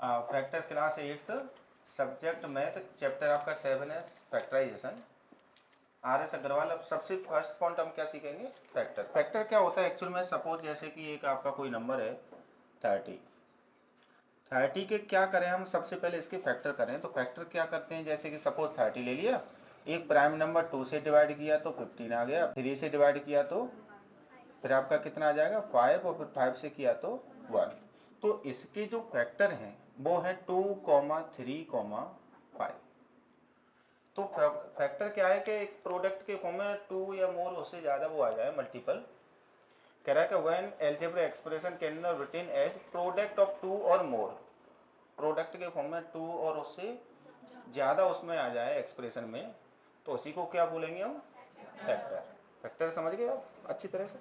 Factor class 8 subject math chapter आपका 7 है factorisation. RS Agarwal. अब सबसे फर्स्ट पॉइंट हम क्या सीखेंगे, फैक्टर। फैक्टर क्या होता है एक्चुअल में, सपोज जैसे कि एक आपका कोई नंबर है 30 के क्या करें हम, सबसे पहले इसके फैक्टर करें। तो फैक्टर क्या करते हैं, जैसे कि सपोज 30 ले लिया, एक प्राइम नंबर 2 से डिवाइड किया तो 15 आ गया, 3 से डिवाइड किया तो फिर आपका कितना आ जाएगा 5, और फिर 5 से किया तो 1। तो इसके जो फैक्टर हैं वो है 2, 3, 5। तो फैक्टर क्या है कि एक प्रोडक्ट के फॉर्म में 2 या मोर उससे ज़्यादा वो आ जाए, मल्टीपल। कह रहा है कि when algebra expression can be written as product of 2 or more, product के फॉर्म में 2 और उससे ज़्यादा उसमें आ जाए एक्सप्रेशन में, तो उसी को क्या बोलेंगे हम, फैक्टर। फैक्टर समझ गए आप अच्छी तरह से।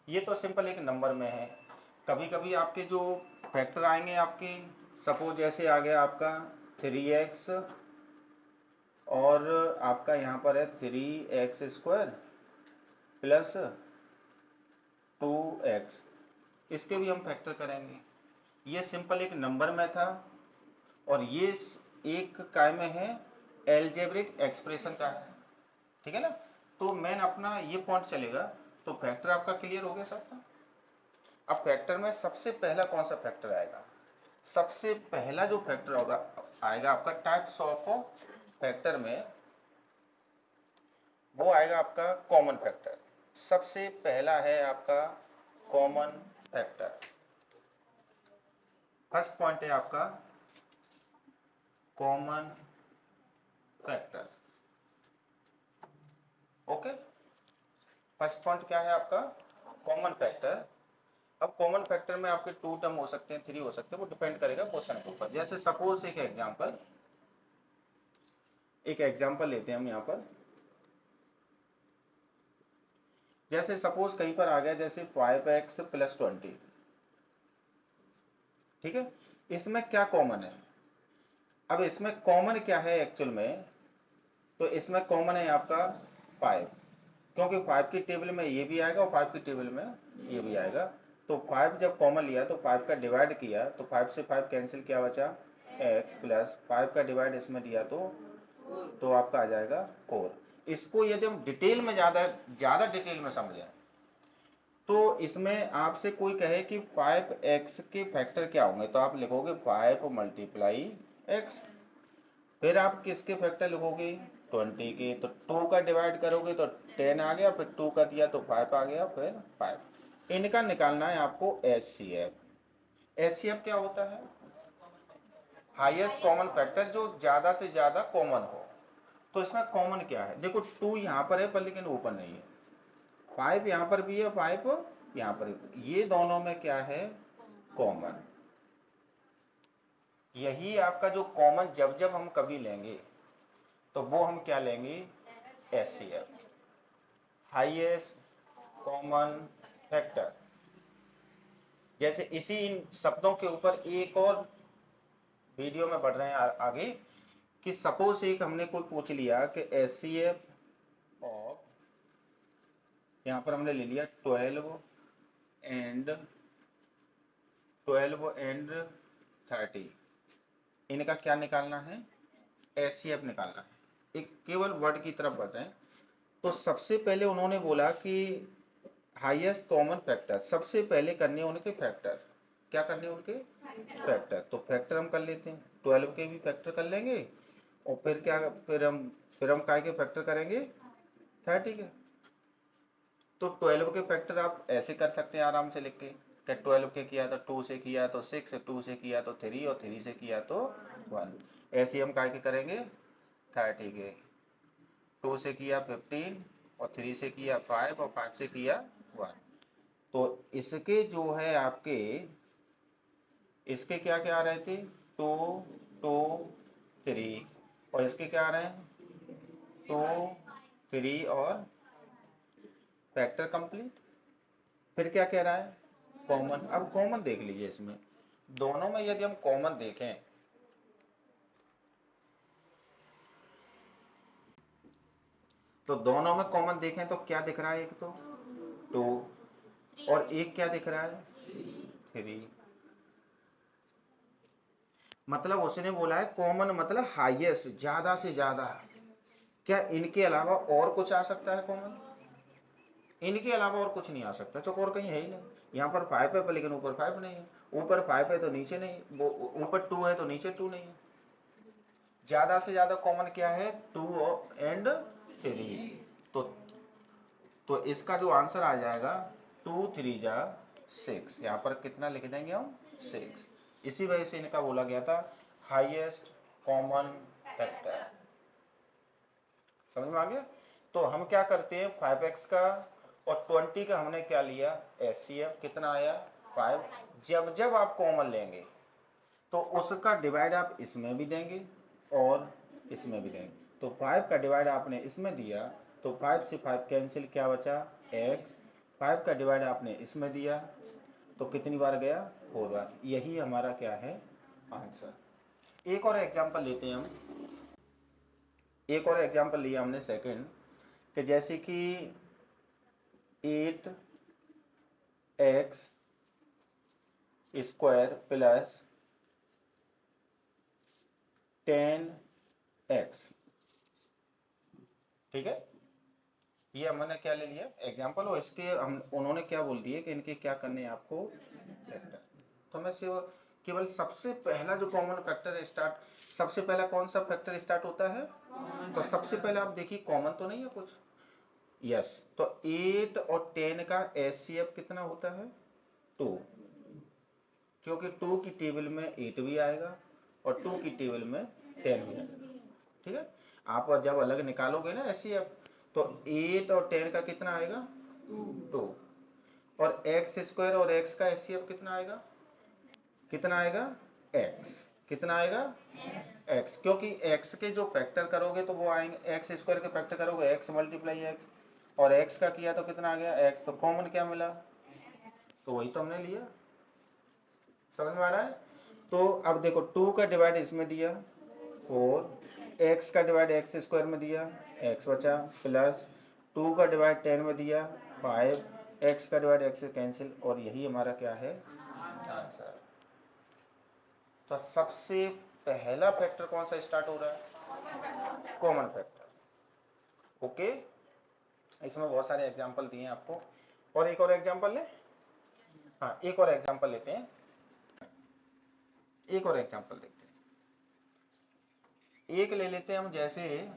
ये तो सिंपल एक नंबर में है। कभी कभी आपके जो फैक्टर आएंगे आपके, सपोज जैसे आ गया आपका 3x और आपका यहाँ पर है 3x² प्लस 2x, इसके भी हम फैक्टर करेंगे। ये सिंपल एक नंबर में था, और ये एक काय में है, एल्जेब्रिक एक्सप्रेशन का है, ठीक है ना। तो मेन अपना ये पॉइंट चलेगा। तो फैक्टर आपका क्लियर हो गया सबका। अब फैक्टर में सबसे पहला कौन सा फैक्टर आएगा, सबसे पहला जो फैक्टर होगा आएगा आपका टाइप्स ऑफ फैक्टर में, वो आएगा आपका कॉमन फैक्टर। सबसे पहला है आपका कॉमन फैक्टर। फर्स्ट पॉइंट है आपका common factor. Okay, first point क्या है आपका, कॉमन फैक्टर। अब कॉमन फैक्टर में आपके 2 टर्म हो सकते हैं, 3 हो सकते हैं, वो डिपेंड करेगा क्वेश्चन के ऊपर। जैसे सपोज एक एग्जांपल लेते हैं हम यहाँ पर। जैसे सपोज कहीं पर आ गया जैसे 5x + 20, ठीक है। इसमें क्या कॉमन है, अब इसमें कॉमन क्या है एक्चुअल में, तो इसमें कॉमन है आपका 5, क्योंकि 5 की टेबल में ये भी आएगा और 5 की टेबल में ये भी आएगा। तो 5 जब कॉमन लिया तो 5 का डिवाइड किया तो 5 से 5 कैंसिल, क्या बचा x, प्लस 5 का डिवाइड इसमें दिया तो आपका आ जाएगा 4। इसको यदि हम डिटेल में ज़्यादा डिटेल में समझें, तो इसमें आपसे कोई कहे कि 5x के फैक्टर क्या होंगे, तो आप लिखोगे 5 × x। फिर आप किसके फैक्टर लिखोगे 20 के, तो 2 का डिवाइड करोगे तो 10 आ गया, फिर 2 का दिया तो 5 आ गया, फिर 5। इनका निकालना है आपको HCF। HCF क्या होता है, हाईएस्ट कॉमन फैक्टर, जो ज़्यादा से ज़्यादा कॉमन हो। तो इसमें कॉमन क्या है, देखो 2 यहाँ पर है पर लेकिन ऊपर नहीं है, 5 यहाँ पर भी है, 5 यहाँ पर भी, ये दोनों में क्या है कॉमन। यही आपका जो कॉमन जब जब हम कभी लेंगे तो वो हम क्या लेंगे, HCF, हाईएस्ट कॉमन फैक्टर। जैसे इसी इन शब्दों के ऊपर एक और वीडियो में बढ़ रहे हैं आगे, कि सपोज एक हमने कोई पूछ लिया कि HCF ऑफ, यहाँ पर हमने ले लिया 12 एंड 30, इनका क्या निकालना है, HCF निकालना है। एक केवल वर्ड की तरफ बढ़ रहे हैं। तो सबसे पहले उन्होंने बोला कि हाईएस्ट कॉमन फैक्टर, सबसे पहले करने उनके फैक्टर, क्या करने उनके फैक्टर। तो फैक्टर हम कर लेते हैं, 12 के भी फैक्टर कर लेंगे, और फिर क्या, फिर हम काय के फैक्टर करेंगे 30 के। तो 12 के फैक्टर आप ऐसे कर सकते हैं आराम से लिख के, कि 12 के किया तो 2 से किया तो 6, 2 से किया तो 3, और 3 से किया तो 1। ऐसे हम काय के करेंगे 30 के। 2 से किया 15, और 3 से किया 5, और 5 से किया 1। तो इसके जो है आपके, इसके क्या क्या आ रहे थे 2, 2, 3, और इसके क्या आ रहे हैं 2, 3 और फैक्टर कंप्लीट। फिर क्या कह रहा है कॉमन। अब कॉमन देख लीजिए, इसमें दोनों में यदि हम कॉमन देखें, तो दोनों में कॉमन देखें तो क्या दिख रहा है, एक तो 2 और एक क्या दिख रहा है 3। मतलब उसने बोला है कॉमन मतलब हाईएस्ट, ज्यादा से ज्यादा। क्या इनके अलावा और कुछ आ सकता है कॉमन? इनके अलावा और कुछ नहीं आ सकता, चौक और कहीं है ही नहीं। यहाँ पर 5 है लेकिन ऊपर 5 नहीं है, ऊपर 5 है तो नीचे नहीं, वो ऊपर 2 है तो नीचे 2 नहीं है। ज्यादा से ज्यादा कॉमन क्या है? 2 एंड 3। तो इसका जो आंसर आ जाएगा 2 3 जा 6। यहाँ पर कितना लिख देंगे हम? 6। इसी वजह से इनका बोला गया था हाईएस्ट कॉमन फैक्टर। समझ में आ गया? तो हम क्या करते हैं, 5x का और 20 का हमने क्या लिया? HCF। कितना आया? 5। जब जब आप कॉमन लेंगे तो उसका डिवाइड आप इसमें भी देंगे और इसमें भी देंगे। तो 5 का डिवाइड आपने इसमें दिया तो 5 से 5 कैंसिल, क्या बचा? x। 5 का डिवाइड आपने इसमें दिया तो कितनी बार गया? 4 बार। यही हमारा क्या है? आंसर। एक और एग्जांपल लेते हैं हम। एक और एग्जांपल लिया हमने सेकंड, कि जैसे कि 8x स्क्वायर प्लस 10x। ठीक है, ये हमने क्या ले लिया? एग्जांपल। और इसके हम उन्होंने क्या बोल दिए कि इनके क्या करने हैं आपको? फैक्टर। तो हमें सिर्फ केवल सबसे पहला जो कॉमन फैक्टर स्टार्ट, सबसे पहला कौन सा फैक्टर स्टार्ट होता है? तो सबसे पहले आप देखिए कॉमन तो नहीं है कुछ। यस, तो 8 और 10 का HCF कितना होता है? 2। क्योंकि 2 की टेबल में 8 भी आएगा और 2 की टेबल में 10 भी आएगा। ठीक है, आप जब अलग निकालोगे ना HCF, तो 8 और 10 का कितना आएगा? 2। और एक्स स्क्वायर और एक्स का HCF कितना आएगा? कितना आएगा? x। कितना आएगा? x। क्योंकि x के जो फैक्टर करोगे तो वो आएंगे, एक्स स्क्वायर के फैक्टर करोगे x मल्टीप्लाई x, और x का किया तो कितना आ गया? x। तो कॉमन क्या मिला? तो वही तो हमने लिया। समझ में आ रहा है? तो अब देखो 2 का डिवाइड इसमें दिया 4, x का डिवाइड एक्स स्क्वायर में दिया x बचा, प्लस 2 का डिवाइड 10 में दिया 5, x का डिवाइड x से कैंसिल, और यही हमारा क्या है? आंसर। तो सबसे पहला फैक्टर कौन सा स्टार्ट हो रहा है? Common factor. ओके, इसमें बहुत सारे एग्जांपल दिए हैं आपको। और एक और एग्जांपल लें? हाँ, एक और एग्जांपल लेते हैं। एक और एग्जांपल देखते हैं। एक ले लेते हैं हम, जैसे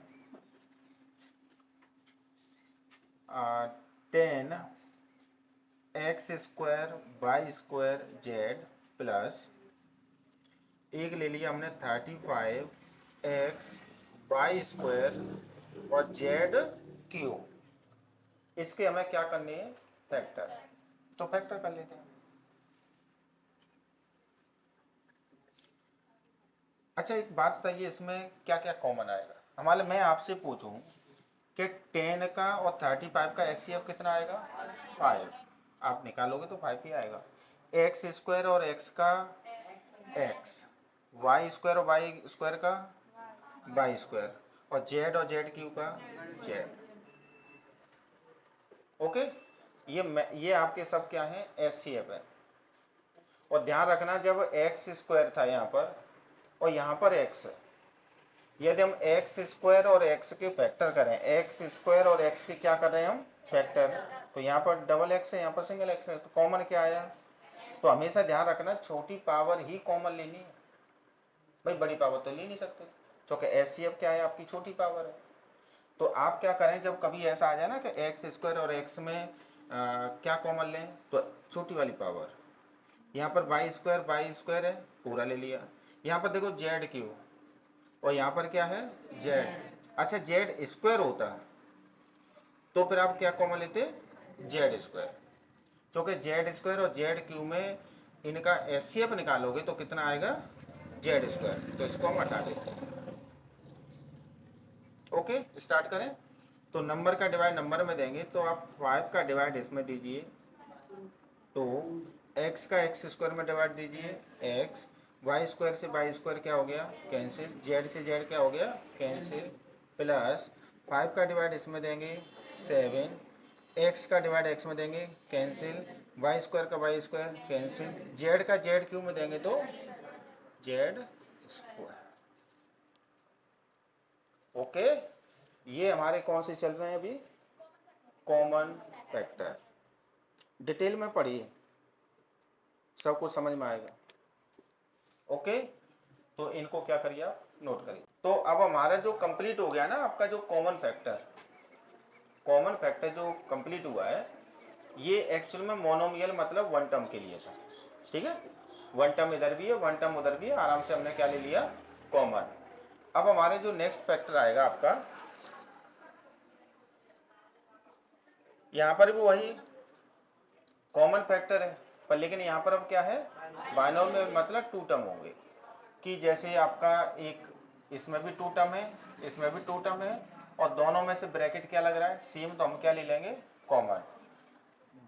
10x square y square z plus, एक ले लिया हमने 35x वाई स्क्वायर और जेड क्यूब। इसके हमें क्या करने हैं? फैक्टर। तो फैक्टर कर लेते हैं। अच्छा, एक बात बताइए, इसमें क्या क्या कॉमन आएगा? हमारे मैं आपसे पूछूं कि 10 का और 35 का HCF कितना आएगा? 5। आप निकालोगे तो 5 ही आएगा। एक्स स्क्वायर और एक्स का x, वाई स्क्वायर और वाई स्क्वायर का वाई स्क्वायर, और जेड क्यू का जेड। ओके, ये आपके सब क्या है? HCF है। और ध्यान रखना, जब एक्स स्क्वायर था यहाँ पर और यहाँ पर x है, यदि हम एक्स स्क्वायर और x के फैक्टर करें, एक्स स्क्वायर और x के क्या कर रहे हैं हम? फैक्टर। तो यहाँ पर डबल x है, यहाँ पर सिंगल x है, तो कॉमन क्या आया? तो हमेशा ध्यान रखना छोटी पावर ही कॉमन लेनी है भाई, बड़ी पावर तो ले नहीं सकते, क्योंकि HCF क्या है? आपकी छोटी पावर है। तो आप क्या करें, जब कभी ऐसा आ जाए ना कि एक्स स्क्वायर और x में क्या कॉमन लें, तो छोटी वाली पावर। यहाँ पर वाई स्क्वायर है, पूरा ले लिया। यहाँ पर देखो जेड क्यू, और यहाँ पर क्या है? जेड। अच्छा, जेड स्क्वायर होता है तो फिर आप क्या कॉमन लेते? Z square. क्योंकि जेड स्क्वायर और जेड क्यू में इनका HCF निकालोगे तो कितना आएगा? Z square. तो इसको हम हटा देते हैं। ओके, स्टार्ट करें। तो नंबर का डिवाइड नंबर में देंगे, तो आप 5 का डिवाइड इसमें दीजिए, तो x का एक्स स्क्वायर में डिवाइड दीजिए x, वाई स्क्वायर से वाई स्क्वायर क्या हो गया? कैंसिल, जेड से जेड क्या हो गया? कैंसिल, प्लस 5 का डिवाइड इसमें देंगे 7, x का डिवाइड x में देंगे कैंसिल, वाई स्क्वायर का वाई स्क्वायर कैंसिल, जेड का जेड क्यू में देंगे तो जेड ओके, ये हमारे कौन से चल रहे हैं अभी, कॉमन फैक्टर। डिटेल में पढ़िए, सब कुछ समझ में आएगा। ओके, तो इनको क्या करिए आप, नोट करिए। तो अब हमारा जो कंप्लीट हो गया ना आपका जो कॉमन फैक्टर जो कंप्लीट हुआ है, ये एक्चुअल में मोनोमियल मतलब वन टर्म के लिए था। ठीक है, वन टर्म इधर भी है, वन टर्म उधर भी है, आराम से हमने क्या ले लिया, कॉमन। अब हमारे जो नेक्स्ट फैक्टर आएगा आपका, यहाँ पर भी वही कॉमन फैक्टर है, पर लेकिन यहाँ पर अब क्या है, बाइनोमियल मतलब टू टर्म होंगे। कि जैसे आपका एक इसमें भी टू टर्म है, इसमें भी टू टर्म है, और दोनों में से ब्रैकेट क्या लग रहा है, सेम, तो हम क्या ले लेंगे, कॉमन।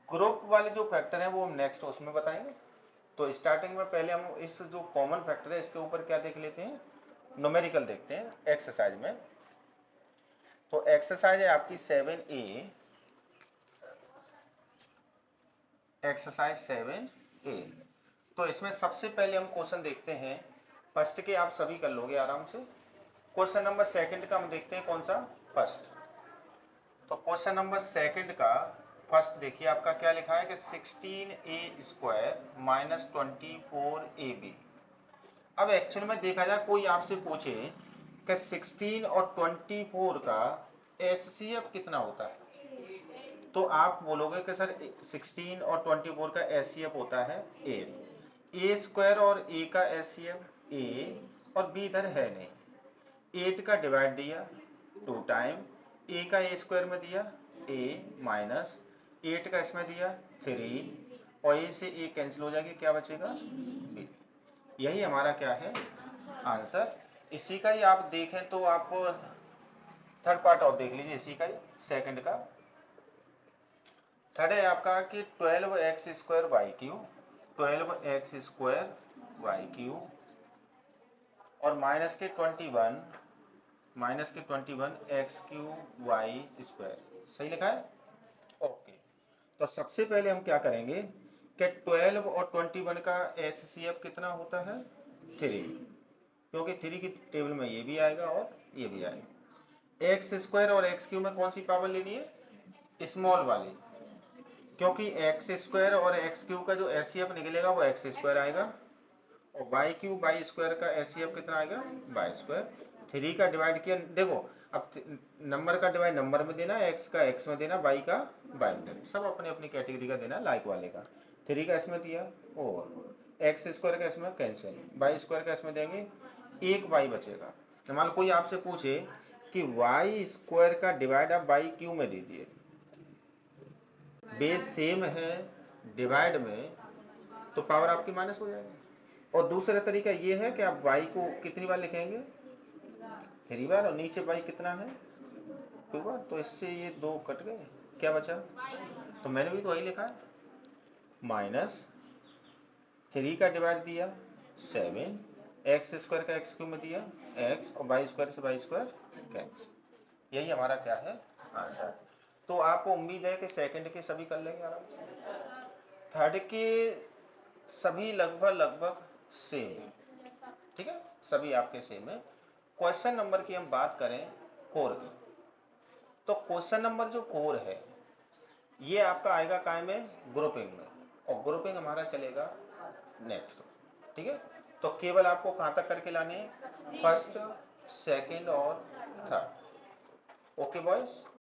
ग्रुप वाले जो फैक्टर हैं वो हम नेक्स्ट उसमें बताएंगे। तो स्टार्टिंग में पहले हम इस जो कॉमन फैक्टर है इसके ऊपर क्या देख लेते हैं, न्यूमेरिकल देखते हैं एक्सरसाइज में। तो एक्सरसाइज है आपकी 7A, एक्सरसाइज 7A। तो इसमें सबसे पहले हम क्वेश्चन देखते हैं, फर्स्ट के आप सभी कर लोगे आराम से। क्वेश्चन नंबर सेकंड का हम देखते हैं, कौन सा, फर्स्ट। तो क्वेश्चन नंबर सेकंड का फर्स्ट देखिए, आपका क्या लिखा है कि 16A² माइनस 24AB। अब एक्चुअल में देखा जाए, कोई आपसे पूछे कि 16 और 24 का HCF कितना होता है, तो आप बोलोगे कि सर 16 और 24 का HCF होता है 8। A² और A का HCF A, और B इधर है नहीं। 8 का डिवाइड दिया 2 टाइम, A का A² में दिया A माइनस 8 का इसमें दिया 3, और A से A कैंसिल हो जाएगी, क्या बचेगा B। यही हमारा क्या है आंसर। इसी का ही आप देखें तो आप थर्ड पार्ट और देख लीजिए, इसी का ही सेकंड का। थर्ड है आपका कि 12x² y³ 12x² y³ और माइनस के 21 x³ y²। सही लिखा है, ओके। तो सबसे पहले हम क्या करेंगे कि 12 और 21 का HCF कितना होता है 3, क्योंकि 3 की टेबल में ये भी आएगा और ये भी आएगा। x² और x³ में कौन सी पावर लेनी है, स्मॉल वाली, क्योंकि x² और x³ का जो HCF निकलेगा वो x² आएगा, और y³ y² का HCF कितना आएगा y²। 3 का डिवाइड किया, देखो अब नंबर का डिवाइड नंबर में देना, x का x में देना, y का y में देना, सब अपने अपनी कैटेगरी का देना, लाइक वाले का। 3 का इसमें दिया, और x² का इसमें कैंसिल, y² का इसमें देंगे, एक y बचेगा। मान लो कोई आपसे पूछे कि y² का डिवाइड आप y³ में दीजिए, बेस सेम है, डिवाइड में, तो पावर आपकी माइनस हो जाएगी। और दूसरा तरीका ये है कि आप y को कितनी बार लिखेंगे 3 बार, और नीचे y कितना है 2 बार, तो इससे ये 2 कट गए, क्या बचा, तो मैंने भी तो वही लिखा है, माइनस 3 का डिवाइड दिया 7, x² का x³ में दिया x, और y² से y² कैंसिल। यही हमारा क्या है आंसर। तो आपको उम्मीद है कि सेकंड के सभी कर लेंगे आराम से, थर्ड के सभी लगभग सेम, ठीक है, सभी आपके सेम है। क्वेश्चन नंबर की हम बात करें 4 की, तो क्वेश्चन नंबर जो 4 है ये आपका आएगा काय में, ग्रुपिंग में, और ग्रुपिंग हमारा चलेगा नेक्स्ट, ठीक है। तो केवल आपको कहाँ तक करके लाने हैं, फर्स्ट, सेकंड और थर्ड। Okay boys.